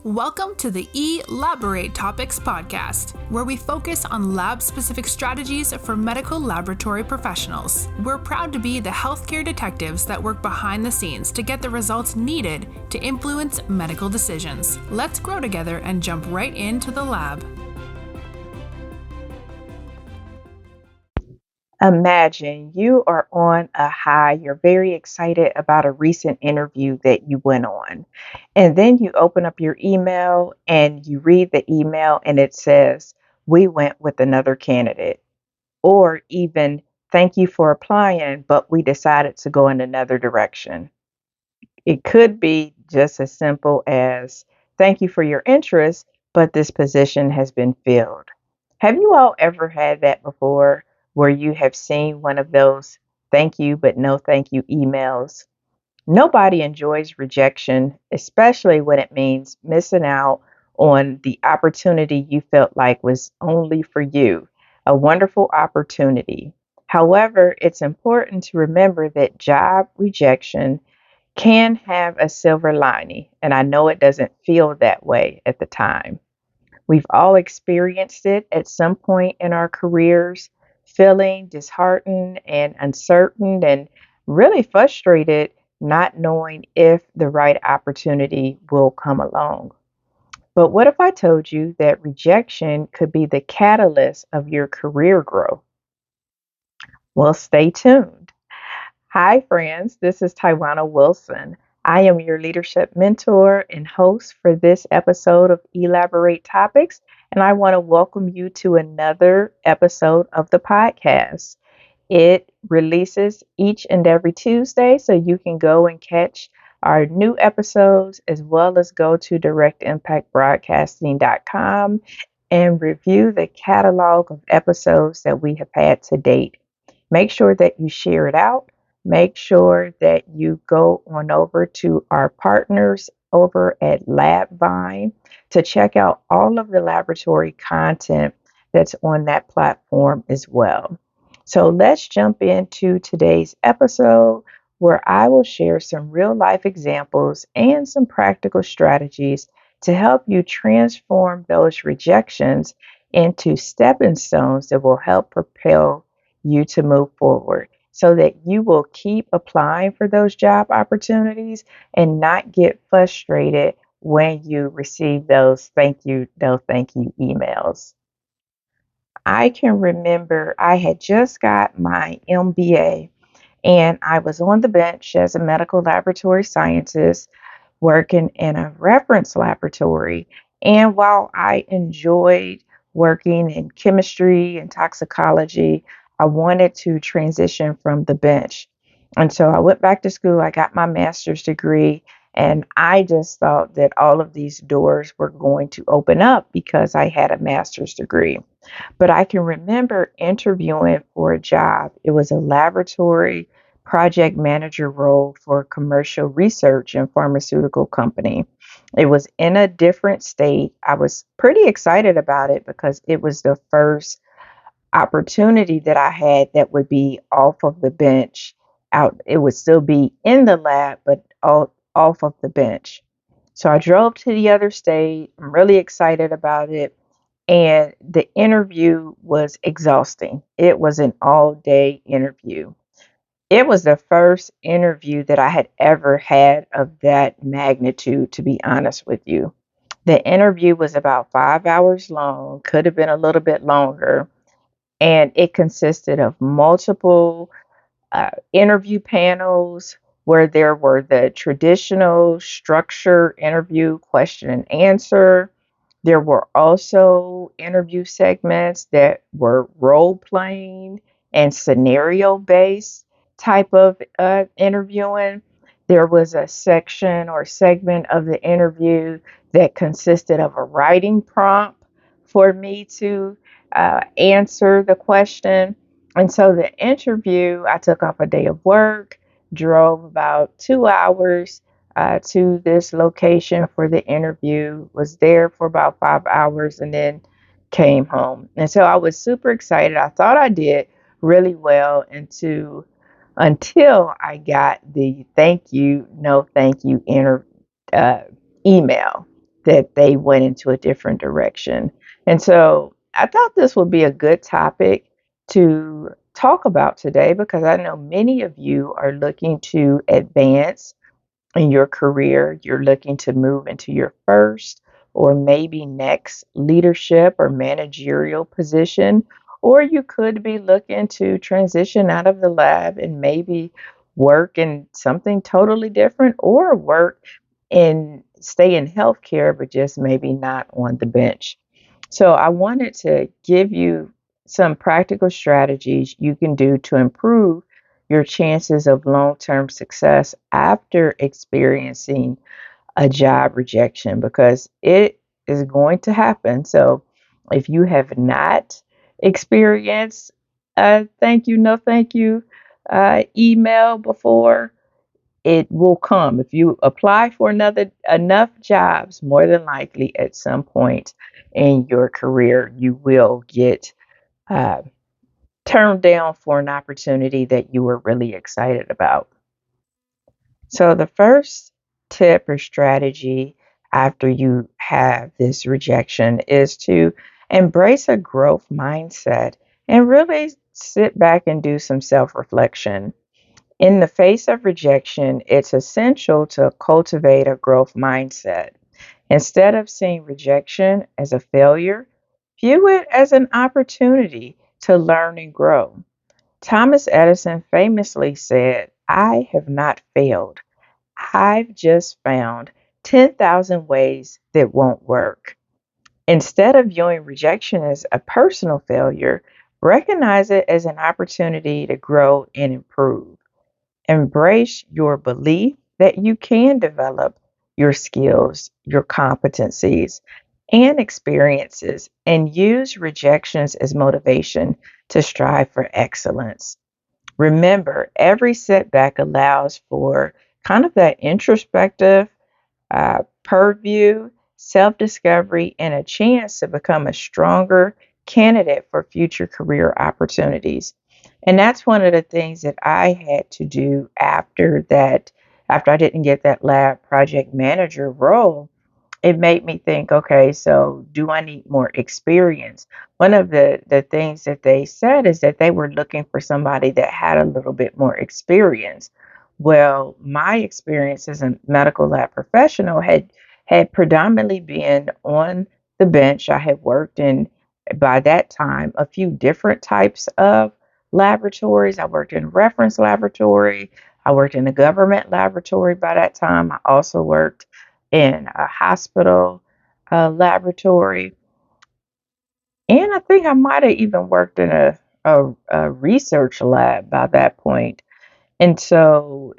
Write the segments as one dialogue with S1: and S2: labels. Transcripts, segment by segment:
S1: Welcome to the Elaborate Topics podcast, where we focus on lab-specific strategies for medical laboratory professionals. We're proud to be the healthcare detectives that work behind the scenes to get the results needed to influence medical decisions. Let's grow together and jump right into the lab.
S2: Imagine you are on a high, you're very excited about a recent interview that you went on. And then you open up your email and you read the email and it says, "We went with another candidate." Or even, "Thank you for applying, but we decided to go in another direction." It could be just as simple as, "Thank you for your interest, but this position has been filled." Have you all ever had that before where you have seen one of those thank you, but no thank you emails? Nobody enjoys rejection, especially when it means missing out on the opportunity you felt like was only for you, a wonderful opportunity. However, it's important to remember that job rejection can have a silver lining, and I know it doesn't feel that way at the time. We've all experienced it at some point in our careers, feeling disheartened and uncertain and really frustrated, not knowing if the right opportunity will come along. But what if I told you that rejection could be the catalyst of your career growth? Well, stay tuned. Hi, friends. This is Tywauna Wilson. I am your leadership mentor and host for this episode of Elaborate Topics, and I want to welcome you to another episode of the podcast. It releases each and every Tuesday, so you can go and catch our new episodes as well as go to directimpactbroadcasting.com and review the catalog of episodes that we have had to date. Make sure that you share it out. Make sure that you go on over to our partners over at LabVine to check out all of the laboratory content that's on that platform as well. So let's jump into today's episode where I will share some real life examples and some practical strategies to help you transform those rejections into stepping stones that will help propel you to move forward so that you will keep applying for those job opportunities and not get frustrated when you receive those thank you, no thank you emails. I can remember I had just got my MBA and I was on the bench as a medical laboratory scientist working in a reference laboratory. And while I enjoyed working in chemistry and toxicology, I wanted to transition from the bench. And so I went back to school, I got my master's degree, and I just thought that all of these doors were going to open up because I had a master's degree. But I can remember interviewing for a job. It was a laboratory project manager role for a commercial research and pharmaceutical company. It was in a different state. I was pretty excited about it because it was the first opportunity that I had that would be off of the bench. Out, it would still be in the lab, but off of the bench. So I drove to the other state. I'm really excited about it. And the interview was exhausting. It was an all day interview. It was the first interview that I had ever had of that magnitude, to be honest with you. The interview was about 5 hours long, could have been a little bit longer, and it consisted of multiple interview panels where there were the traditional structure interview question and answer. There were also interview segments that were role playing and scenario based type of interviewing. There was a section or segment of the interview that consisted of a writing prompt for me to answer the question. And so the interview, I took off a day of work, drove about 2 hours to this location for the interview, was there for about 5 hours, and then came home. And so I was super excited. I thought I did really well until I got the thank you, no thank you email that they went into a different direction. And so I thought this would be a good topic to talk about today because I know many of you are looking to advance in your career. You're looking to move into your first or maybe next leadership or managerial position, or you could be looking to transition out of the lab and maybe work in something totally different or work and stay in healthcare, but just maybe not on the bench. So I wanted to give you some practical strategies you can do to improve your chances of long-term success after experiencing a job rejection because it is going to happen. So if you have not experienced a thank you, no thank you email before, it will come. If you apply for another enough jobs, more than likely at some point in your career, you will get uh, turned down for an opportunity that you were really excited about. So, the first tip or strategy after you have this rejection is to embrace a growth mindset and really sit back and do some self reflection. In the face of rejection, it's essential to cultivate a growth mindset. Instead of seeing rejection as a failure, view it as an opportunity to learn and grow. Thomas Edison famously said, I have not failed. I've just found 10,000 ways that won't work. Instead of viewing rejection as a personal failure, recognize it as an opportunity to grow and improve. Embrace your belief that you can develop your skills, your competencies, and experiences, and use rejections as motivation to strive for excellence. Remember, every setback allows for kind of that introspective purview, self discovery, and a chance to become a stronger candidate for future career opportunities. And that's one of the things that I had to do after that, after I didn't get that lab project manager role. It made me think, okay, so do I need more experience? One of the things that they said is that they were looking for somebody that had a little bit more experience. Well, my experience as a medical lab professional had predominantly been on the bench. I had worked in, by that time, a few different types of laboratories. I worked in a reference laboratory. I worked in a government laboratory by that time. I also worked in a hospital laboratory. And I think I might have even worked in a research lab by that point. And so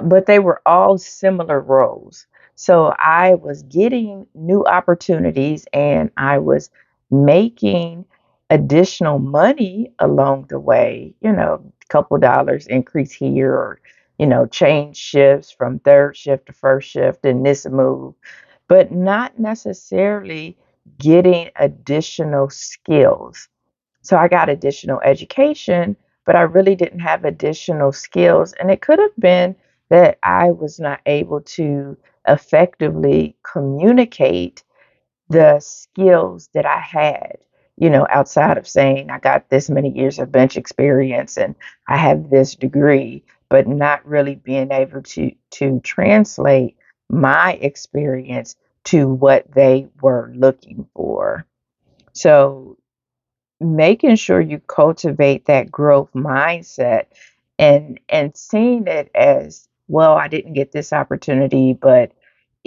S2: but they were all similar roles. So I was getting new opportunities and I was making additional money along the way, a couple dollars increase here or, change shifts from third shift to first shift in this move, but not necessarily getting additional skills. So I got additional education, but I really didn't have additional skills. And it could have been that I was not able to effectively communicate the skills that I had, outside of saying I got this many years of bench experience and I have this degree, but not really being able to translate my experience to what they were looking for. So making sure you cultivate that growth mindset and seeing it as, well, I didn't get this opportunity, but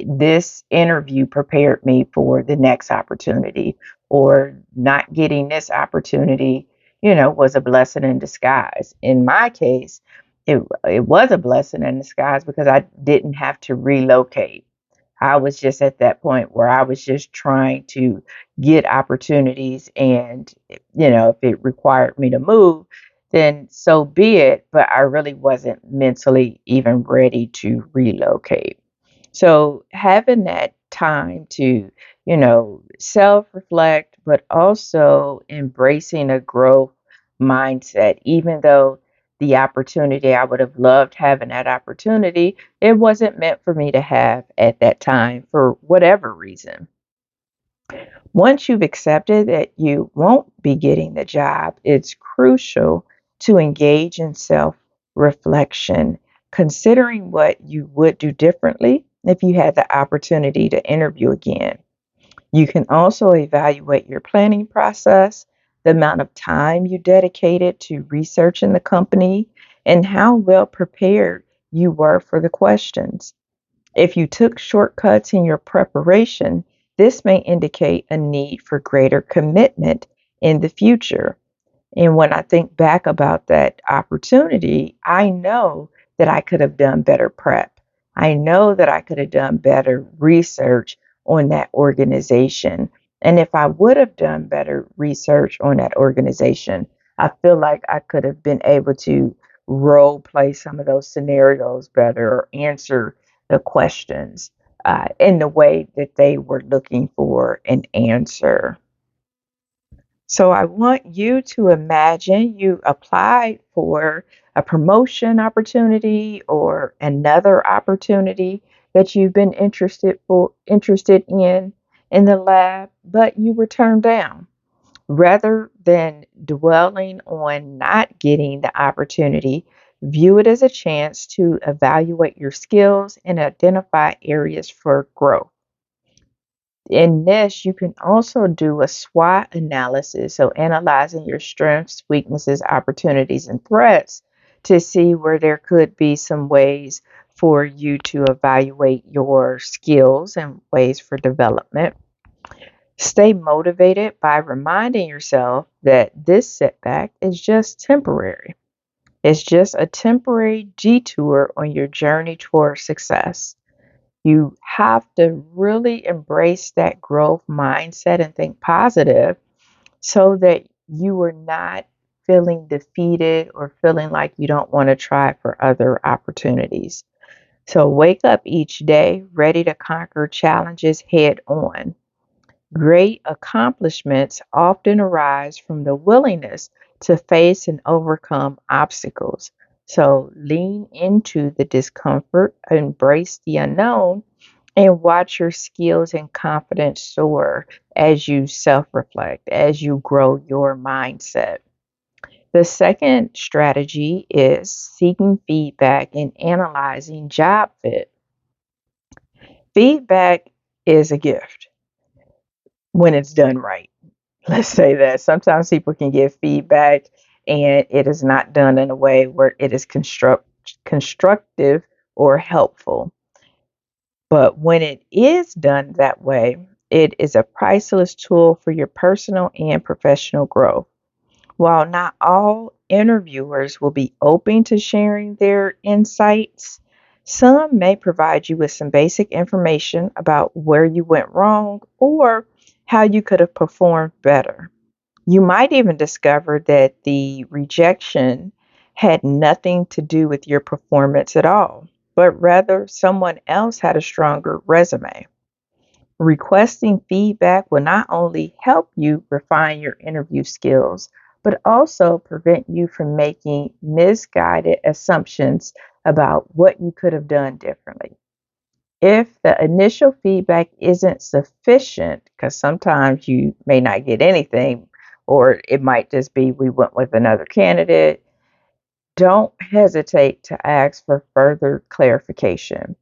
S2: this interview prepared me for the next opportunity, or not getting this opportunity, was a blessing in disguise. In my case, it was a blessing in disguise because I didn't have to relocate. I was just at that point where I was just trying to get opportunities. And, if it required me to move, then so be it. But I really wasn't mentally even ready to relocate. So having that time to, self reflect, but also embracing a growth mindset, even though the opportunity. I would have loved having that opportunity. It wasn't meant for me to have at that time for whatever reason. Once you've accepted that you won't be getting the job, it's crucial to engage in self reflection, considering what you would do differently if you had the opportunity to interview again. You can also evaluate your planning process, the amount of time you dedicated to researching the company, and how well prepared you were for the questions. If you took shortcuts in your preparation, this may indicate a need for greater commitment in the future. And when I think back about that opportunity, I know that I could have done better prep. I know that I could have done better research on that organization. And if I would have done better research on that organization, I feel like I could have been able to role play some of those scenarios better or answer the questions in the way that they were looking for an answer. So I want you to imagine you applied for a promotion opportunity or another opportunity that you've been interested in the lab, but you were turned down. Rather than dwelling on not getting the opportunity, view it as a chance to evaluate your skills and identify areas for growth. In this, you can also do a SWOT analysis, so analyzing your strengths, weaknesses, opportunities, and threats to see where there could be some ways for you to evaluate your skills and ways for development. Stay motivated by reminding yourself that this setback is just temporary. It's just a temporary detour on your journey toward success. You have to really embrace that growth mindset and think positive so that you are not feeling defeated or feeling like you don't want to try for other opportunities. So wake up each day ready to conquer challenges head on. Great accomplishments often arise from the willingness to face and overcome obstacles. So lean into the discomfort, embrace the unknown, and watch your skills and confidence soar as you self reflect, as you grow your mindset. The second strategy is seeking feedback and analyzing job fit. Feedback is a gift when it's done right. Let's say that sometimes people can give feedback and it is not done in a way where it is constructive or helpful. But when it is done that way, it is a priceless tool for your personal and professional growth. While not all interviewers will be open to sharing their insights, some may provide you with some basic information about where you went wrong or how you could have performed better. You might even discover that the rejection had nothing to do with your performance at all, but rather someone else had a stronger resume. Requesting feedback will not only help you refine your interview skills, but also prevent you from making misguided assumptions about what you could have done differently. If the initial feedback isn't sufficient, because sometimes you may not get anything, or it might just be we went with another candidate, don't hesitate to ask for further clarification.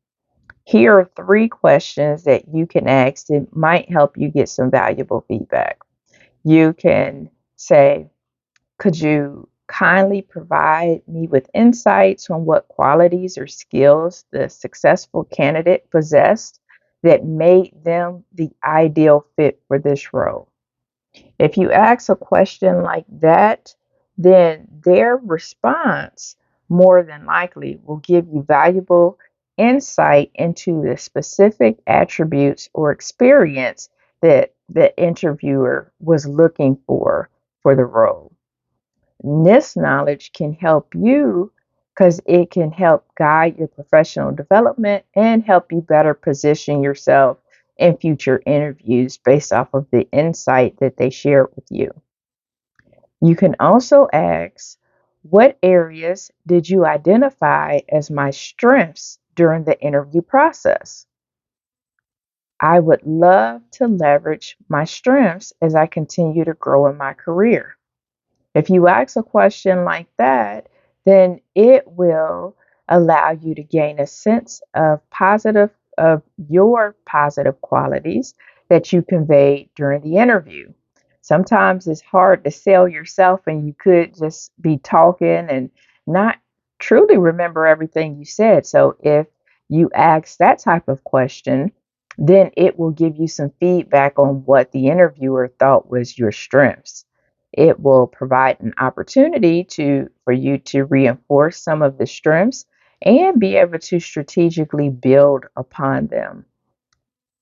S2: Here are three questions that you can ask that might help you get some valuable feedback. You can say, could you kindly provide me with insights on what qualities or skills the successful candidate possessed that made them the ideal fit for this role? If you ask a question like that, then their response more than likely will give you valuable insight into the specific attributes or experience that the interviewer was looking for the role. This knowledge can help you because it can help guide your professional development and help you better position yourself in future interviews based off of the insight that they share with you. You can also ask, What areas did you identify as my strengths during the interview process? I would love to leverage my strengths as I continue to grow in my career. If you ask a question like that, then it will allow you to gain a sense of your positive qualities that you conveyed during the interview. Sometimes it's hard to sell yourself and you could just be talking and not truly remember everything you said. So if you ask that type of question, then it will give you some feedback on what the interviewer thought was your strengths. It will provide an opportunity for you to reinforce some of the strengths and be able to strategically build upon them.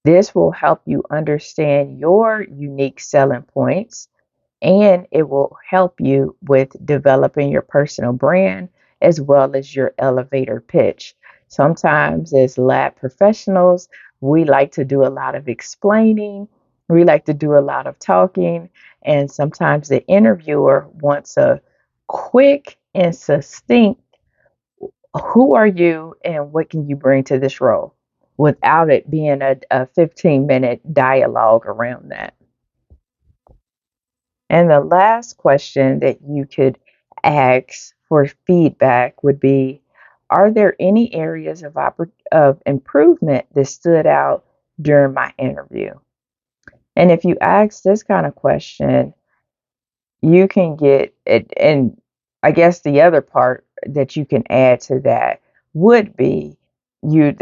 S2: This will help you understand your unique selling points, and it will help you with developing your personal brand as well as your elevator pitch. Sometimes, as lab professionals, we like to do a lot of explaining, we like to do a lot of talking, and sometimes the interviewer wants a quick and succinct who are you and what can you bring to this role without it being a 15-minute dialogue around that. And the last question that you could ask for feedback would be, are there any areas of improvement that stood out during my interview? And if you ask this kind of question, you can get it. And I guess the other part that you can add to that would be you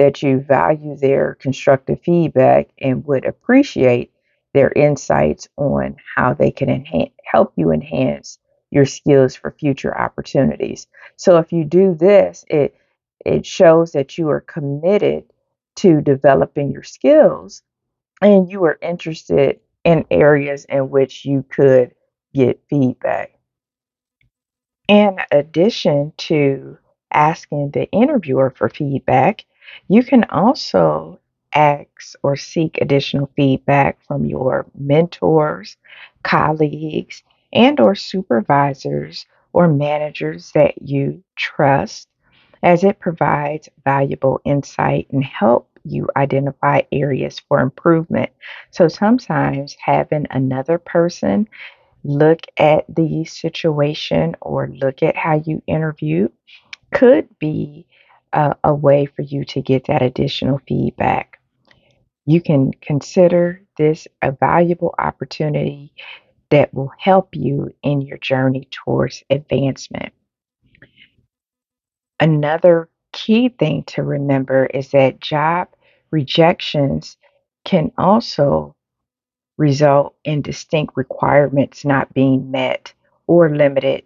S2: value their constructive feedback and would appreciate their insights on how they can help you enhance your skills for future opportunities. So if you do this, it shows that you are committed to developing your skills and you are interested in areas in which you could get feedback. In addition to asking the interviewer for feedback, you can also ask or seek additional feedback from your mentors, colleagues, and or supervisors or managers that you trust, as it provides valuable insight and help you identify areas for improvement. So sometimes having another person look at the situation or look at how you interviewed could be a way for you to get that additional feedback. You can consider this a valuable opportunity that will help you in your journey towards advancement. Another key thing to remember is that job rejections can also result in distinct requirements not being met or limited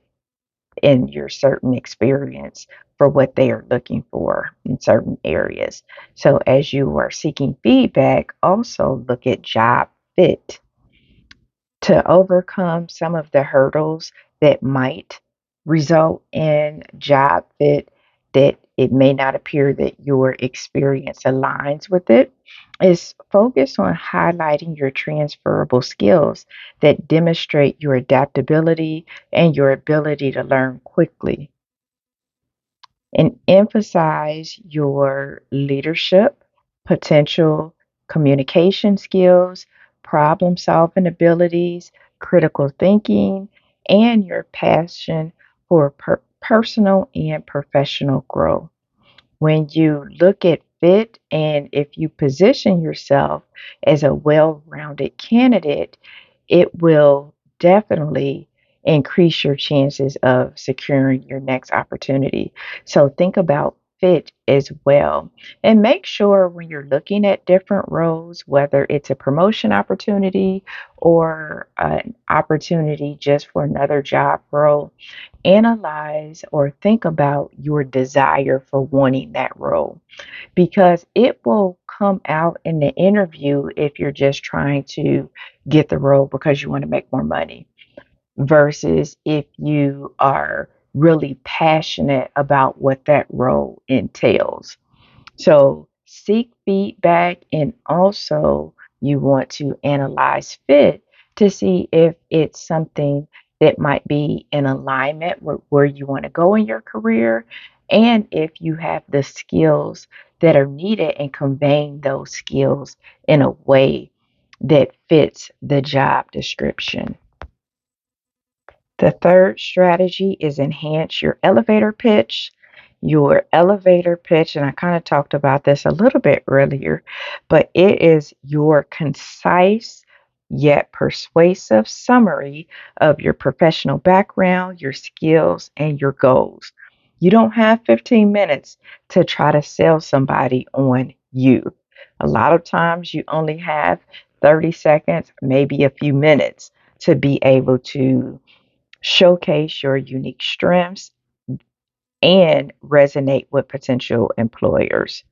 S2: in your certain experience for what they are looking for in certain areas. So, as you are seeking feedback, also look at job fit to overcome some of the hurdles that might result in job fit that it may not appear that your experience aligns with it is focus on highlighting your transferable skills that demonstrate your adaptability and your ability to learn quickly, and emphasize your leadership, potential, communication skills, problem solving abilities, critical thinking, and your passion for personal and professional growth. When you look at fit and if you position yourself as a well rounded candidate, it will definitely increase your chances of securing your next opportunity. So think about fit as well. And make sure when you're looking at different roles, whether it's a promotion opportunity or an opportunity just for another job role, analyze or think about your desire for wanting that role because it will come out in the interview if you're just trying to get the role because you want to make more money versus if you are really passionate about what that role entails. So seek feedback and also you want to analyze fit to see if it's something that might be in alignment with where you want to go in your career, and if you have the skills that are needed and conveying those skills in a way that fits the job description. The third strategy is enhance your elevator pitch. Your elevator pitch, and I kind of talked about this a little bit earlier, but it is your concise yet persuasive summary of your professional background, your skills, and your goals. You don't have 15 minutes to try to sell somebody on you. A lot of times you only have 30 seconds, maybe a few minutes to be able to showcase your unique strengths and resonate with potential employers.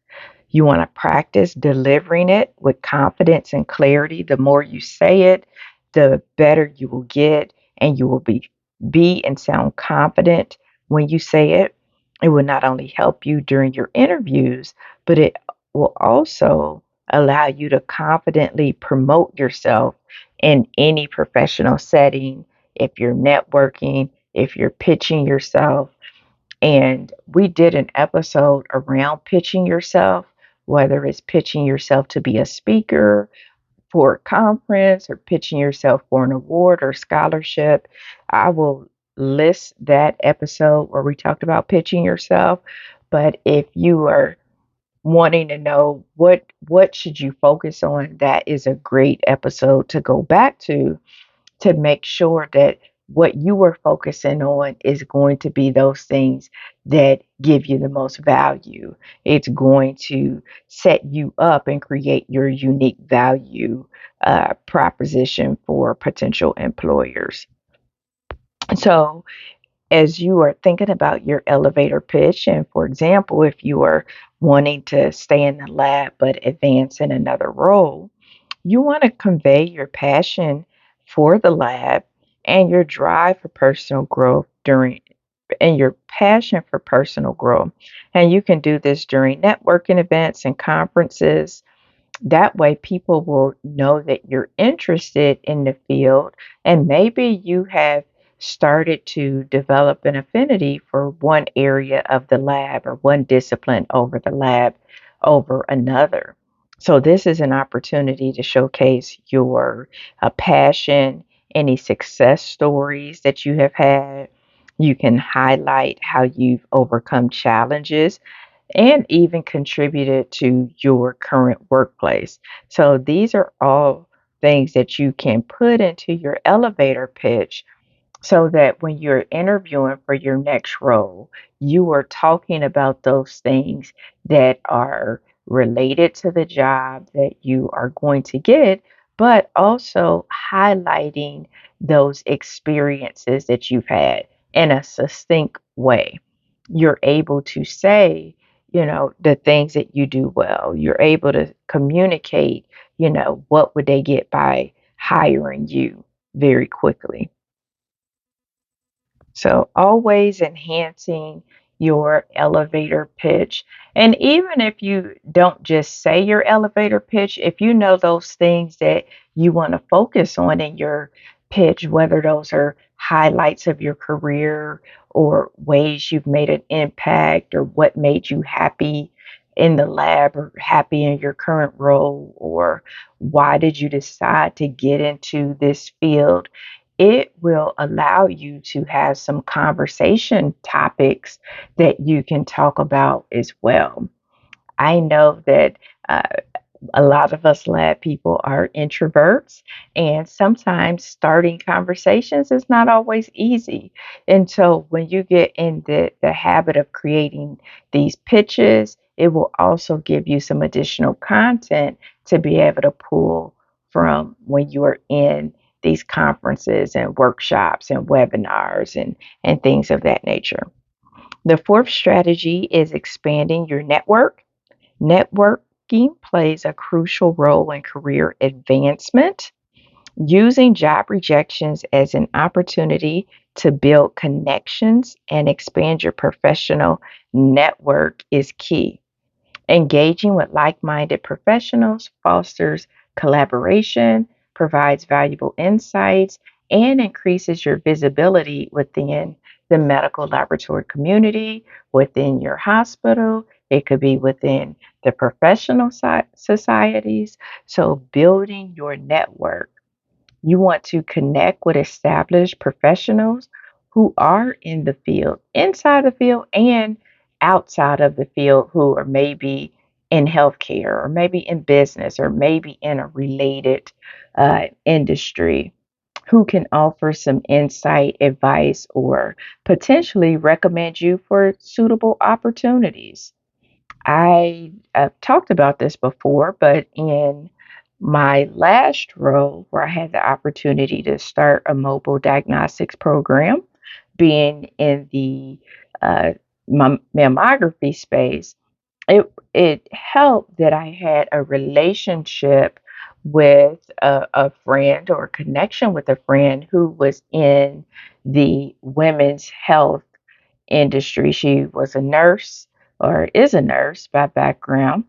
S2: You want to practice delivering it with confidence and clarity. The more you say it, the better you will get, and you will be and sound confident when you say it. It will not only help you during your interviews, but it will also allow you to confidently promote yourself in any professional setting. If you're networking, if you're pitching yourself, and we did an episode around pitching yourself, whether it's pitching yourself to be a speaker for a conference or pitching yourself for an award or scholarship. I will list that episode where we talked about pitching yourself. But if you are wanting to know what should you focus on, that is a great episode to go back to make sure that what you are focusing on is going to be those things that give you the most value. It's going to set you up and create your unique value proposition for potential employers. So, as you are thinking about your elevator pitch, and for example, if you are wanting to stay in the lab but advance in another role, you want to convey your passion for the lab and your drive for personal growth during and your passion for personal growth. And you can do this during networking events and conferences. That way, people will know that you're interested in the field, and maybe you have started to develop an affinity for one area of the lab or one discipline over the lab over another. So, this is an opportunity to showcase your passion, any success stories that you have had. You can highlight how you've overcome challenges and even contributed to your current workplace. So these are all things that you can put into your elevator pitch so that when you're interviewing for your next role, you are talking about those things that are related to the job that you are going to get, but also highlighting those experiences that you've had in a succinct way. You're able to say, the things that you do well. You're able to communicate, what would they get by hiring you very quickly. So always enhancing your elevator pitch. And even if you don't just say your elevator pitch, if you know those things that you want to focus on in your pitch, whether those are highlights of your career or ways you've made an impact or what made you happy in the lab or happy in your current role, or why did you decide to get into this field, it will allow you to have some conversation topics that you can talk about as well. I know that uh, a lot of us lab people are introverts, and sometimes starting conversations is not always easy. And so when you get in the habit of creating these pitches, it will also give you some additional content to be able to pull from when you are in these conferences and workshops and webinars and things of that nature. The fourth strategy is expanding your network. Networking plays a crucial role in career advancement. Using job rejections as an opportunity to build connections and expand your professional network is key. Engaging with like minded professionals fosters collaboration, provides valuable insights, and increases your visibility within the medical laboratory community, within your hospital. It could be within the professional societies. So, building your network. You want to connect with established professionals who are in the field, inside the field and outside of the field, who are maybe in healthcare or maybe in business or maybe in a related industry, who can offer some insight, advice, or potentially recommend you for suitable opportunities. I've talked about this before, but in my last role, where I had the opportunity to start a mobile diagnostics program, being in the uh, mammography space, it helped that I had a relationship with a friend, or a connection with a friend who was in the women's health industry. She was a nurse, or is a nurse by background,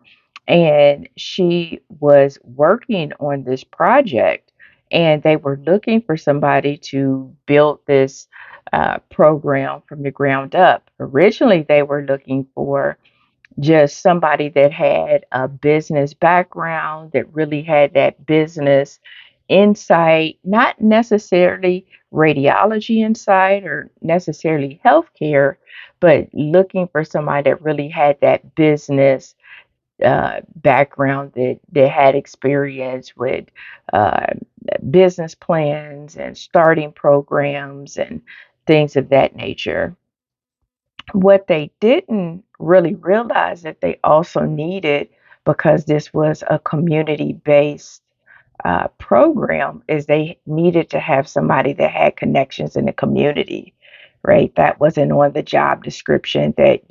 S2: and she was working on this project, and they were looking for somebody to build this program from the ground up. Originally, they were looking for just somebody that had a business background, that really had that business insight, not necessarily radiology insight or necessarily healthcare, but looking for somebody that really had that business background, that had experience with uh, business plans and starting programs and things of that nature. What they didn't really realize that they also needed, because this was a community based program, is they needed to have somebody that had connections in the community, right? That wasn't on the job description, that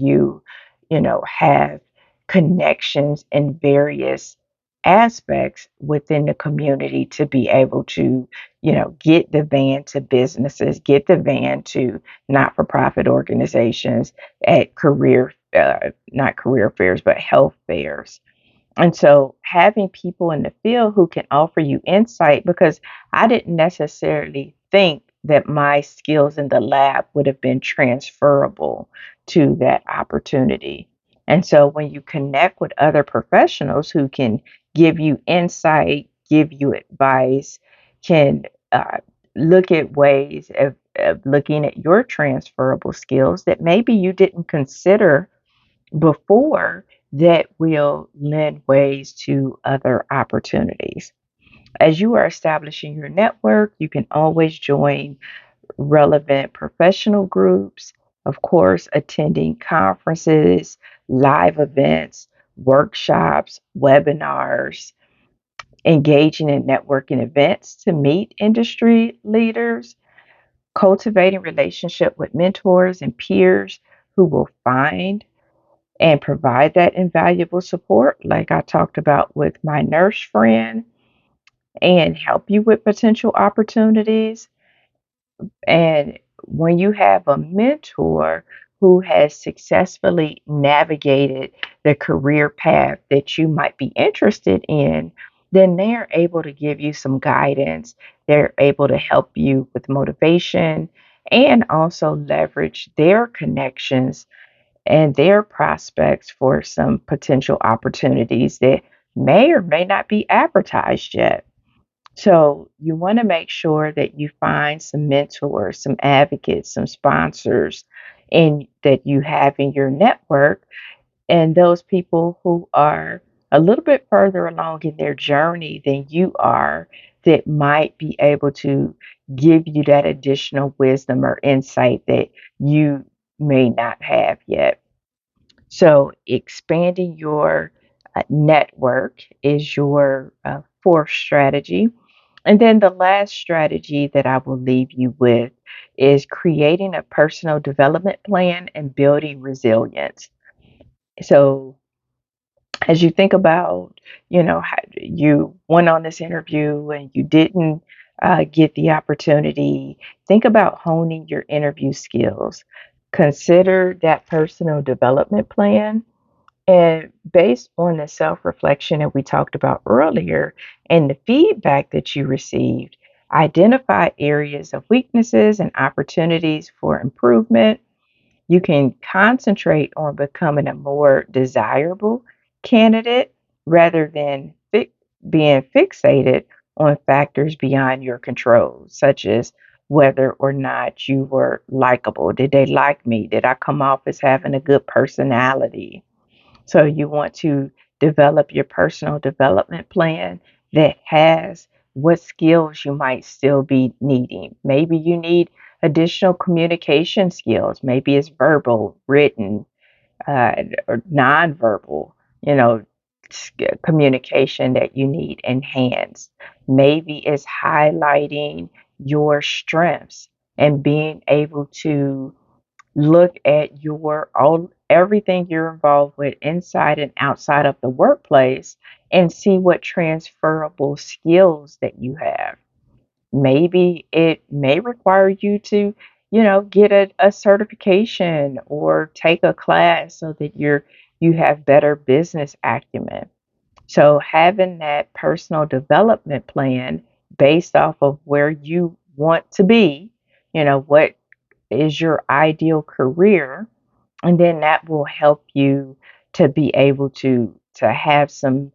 S2: have connections in various aspects within the community to be able to, get the van to businesses, get the van to not for profit organizations at not career fairs, but health fairs. And so having people in the field who can offer you insight, because I didn't necessarily think that my skills in the lab would have been transferable to that opportunity. And so when you connect with other professionals who can give you insight, give you advice, can uh, look at ways of looking at your transferable skills that maybe you didn't consider before, that will lend ways to other opportunities. As you are establishing your network, you can always join relevant professional groups, of course, attending conferences, live events, workshops, webinars, engaging in networking events to meet industry leaders, cultivating relationship with mentors and peers who will find and provide that invaluable support, like I talked about with my nurse friend, and help you with potential opportunities. And when you have a mentor who has successfully navigated the career path that you might be interested in, then they are able to give you some guidance. They're able to help you with motivation, and also leverage their connections and their prospects for some potential opportunities that may or may not be advertised yet. So, you want to make sure that you find some mentors, some advocates, some sponsors, and that you have in your network, and those people who are a little bit further along in their journey than you are, that might be able to give you that additional wisdom or insight that you may not have yet. So, expanding your network is your fourth strategy. And then the last strategy that I will leave you with is creating a personal development plan and building resilience. So, as you think about, how you went on this interview and you didn't get the opportunity, think about honing your interview skills. Consider that personal development plan, and based on the self reflection that we talked about earlier and the feedback that you received, Identify areas of weaknesses and opportunities for improvement. You can concentrate on becoming a more desirable candidate rather than being fixated on factors beyond your control, such as whether or not you were likable. Did they like me? Did I come off as having a good personality? So you want to develop your personal development plan that has what skills you might still be needing. Maybe you need additional communication skills. Maybe it's verbal, written, or nonverbal, you know, communication that you need enhanced. Maybe it's highlighting your strengths and being able to look at your all everything you're involved with inside and outside of the workplace and see what transferable skills that you have. Maybe it may require you to, get a certification or take a class so that you have better business acumen. So having that personal development plan based off of where you want to be, what is your ideal career, and then that will help you to be able to have some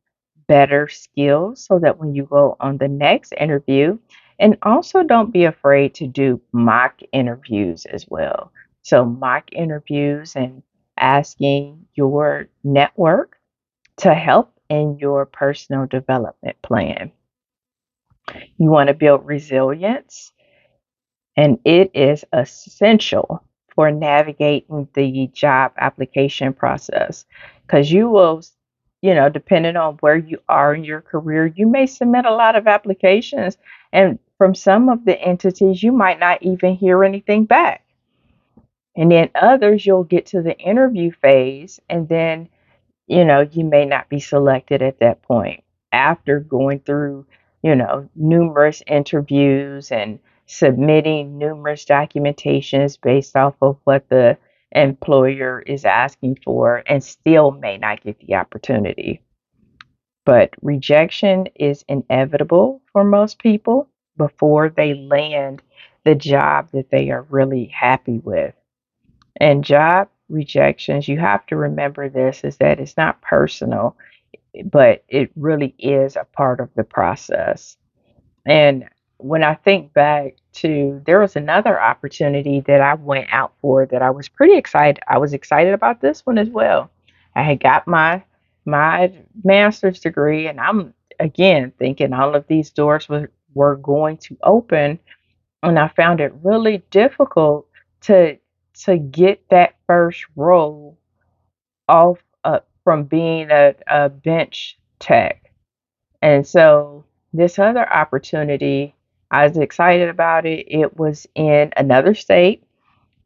S2: better skills so that when you go on the next interview, and also don't be afraid to do mock interviews as well. So mock interviews and asking your network to help in your personal development plan. You want to build resilience, and it is essential for navigating the job application process because you will, depending on where you are in your career, you may submit a lot of applications, and from some of the entities, you might not even hear anything back. And then others, you'll get to the interview phase, and then you may not be selected at that point after going through, numerous interviews and submitting numerous documentations based off of what the employer is asking for and still may not get the opportunity. But rejection is inevitable for most people before they land the job that they are really happy with. And job rejections, you have to remember this, is that it's not personal, but it really is a part of the process. And when I think back to, there was another opportunity that I went out for that I was pretty excited. I was excited about this one as well. I had got my master's degree, and I'm again thinking all of these doors were going to open, and I found it really difficult to get that first role off from being a bench tech. And so this other opportunity, I was excited about it. It was in another state,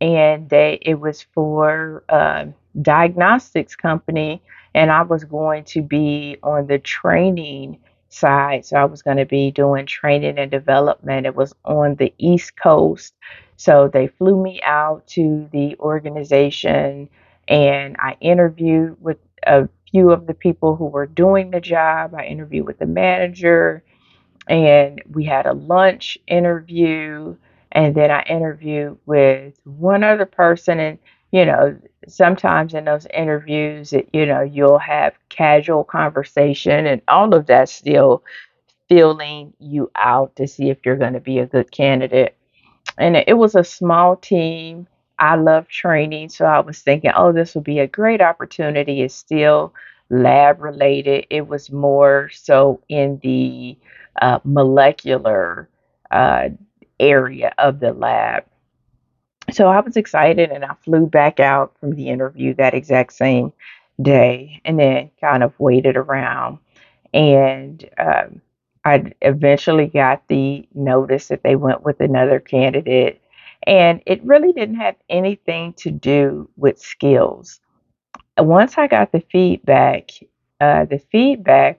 S2: and it was for a diagnostics company, and I was going to be on the training side. So I was going to be doing training and development. It was on the East Coast. So they flew me out to the organization, and I interviewed with a few of the people who were doing the job. I interviewed with the manager, and we had a lunch interview, and then I interviewed with one other person. And sometimes in those interviews, you'll have casual conversation, and all of that still feeling you out to see if you're going to be a good candidate. And it was a small team. I love training, so I was thinking, oh, this would be a great opportunity. It's still lab related. It was more so in the molecular uh, area of the lab. So I was excited, and I flew back out from the interview that exact same day, and then kind of waited around. And I eventually got the notice that they went with another candidate. And it really didn't have anything to do with skills. Once I got the feedback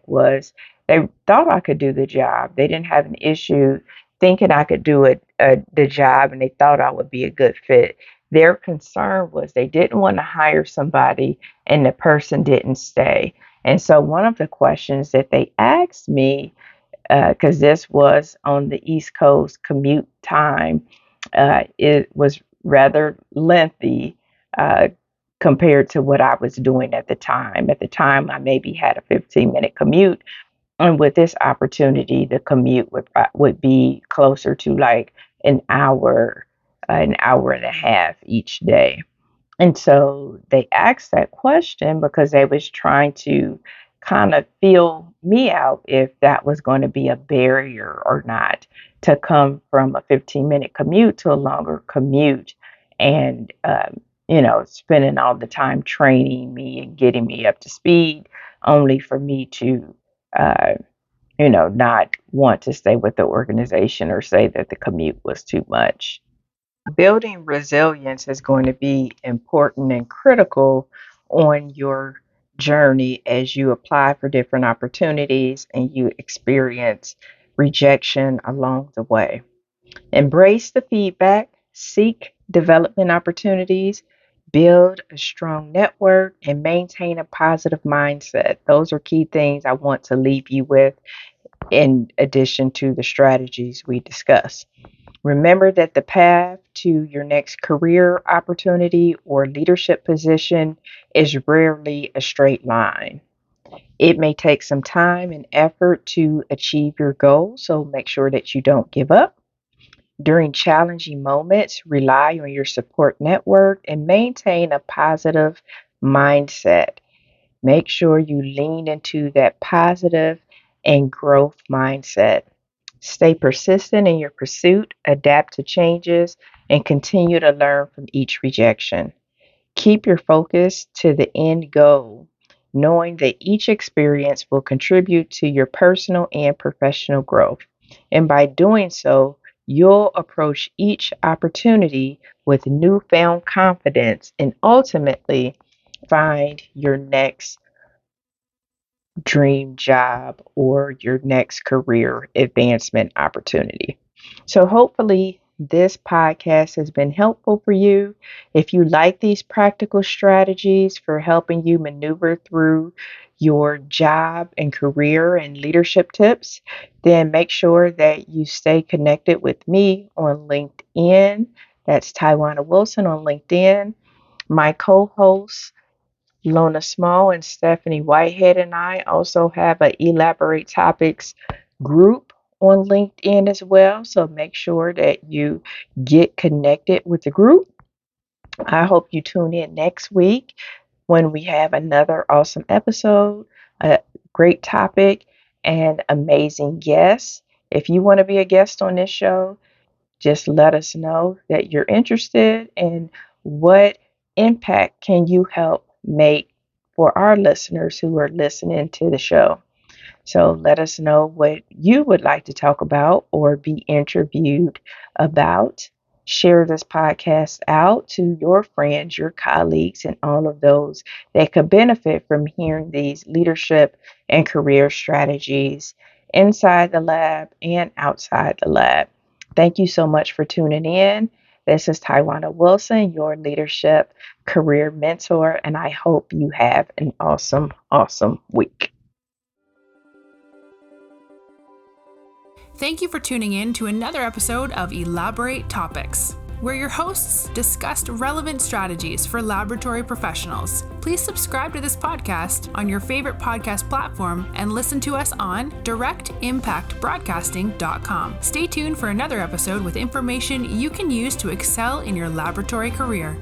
S2: was they thought I could do the job. They didn't have an issue thinking I could do the job, and they thought I would be a good fit. Their concern was they didn't want to hire somebody and the person didn't stay. And so one of the questions that they asked me because this was on the East Coast commute time. It was rather lengthy uh, compared to what I was doing at the time. At the time, I maybe had a 15-minute commute, and with this opportunity, the commute would be closer to like an hour and a half each day. And so they asked that question because they was trying to kind of feel me out if that was going to be a barrier or not to come from a 15-minute commute to a longer commute and, spending all the time training me and getting me up to speed only for me to, uh, not want to stay with the organization or say that the commute was too much. Building resilience is going to be important and critical on your journey as you apply for different opportunities and you experience rejection along the way. Embrace the feedback, seek development opportunities, build a strong network, and maintain a positive mindset. Those are key things I want to leave you with in addition to the strategies we discussed. Remember that the path to your next career opportunity or leadership position is rarely a straight line. It may take some time and effort to achieve your goal, so make sure that you don't give up. During challenging moments, rely on your support network and maintain a positive mindset. Make sure you lean into that positive and growth mindset. Stay persistent in your pursuit, adapt to changes, and continue to learn from each rejection. Keep your focus to the end goal, knowing that each experience will contribute to your personal and professional growth. And by doing so, you'll approach each opportunity with newfound confidence and ultimately find your next dream job or your next career advancement opportunity. So, hopefully, this podcast has been helpful for you. If you like these practical strategies for helping you maneuver through your job and career and leadership tips, then make sure that you stay connected with me on LinkedIn. That's Tywauna Wilson on LinkedIn. My co host Lona Small and Stephanie Whitehead and I also have an Elaborate Topics group on LinkedIn as well. So make sure that you get connected with the group. I hope you tune in next week when we have another awesome episode, a great topic, and amazing guests. If you want to be a guest on this show, just let us know that you're interested and what impact can you help make for our listeners who are listening to the show. So let us know what you would like to talk about or be interviewed about. Share this podcast out to your friends, your colleagues, and all of those that could benefit from hearing these leadership and career strategies inside the lab and outside the lab. Thank you so much for tuning in. This is Tywauna Wilson, your leadership career mentor, and I hope you have an awesome, awesome week.
S1: Thank you for tuning in to another episode of Elaborate Topics, where your hosts discussed relevant strategies for laboratory professionals. Please subscribe to this podcast on your favorite podcast platform and listen to us on directimpactbroadcasting.com. Stay tuned for another episode with information you can use to excel in your laboratory career.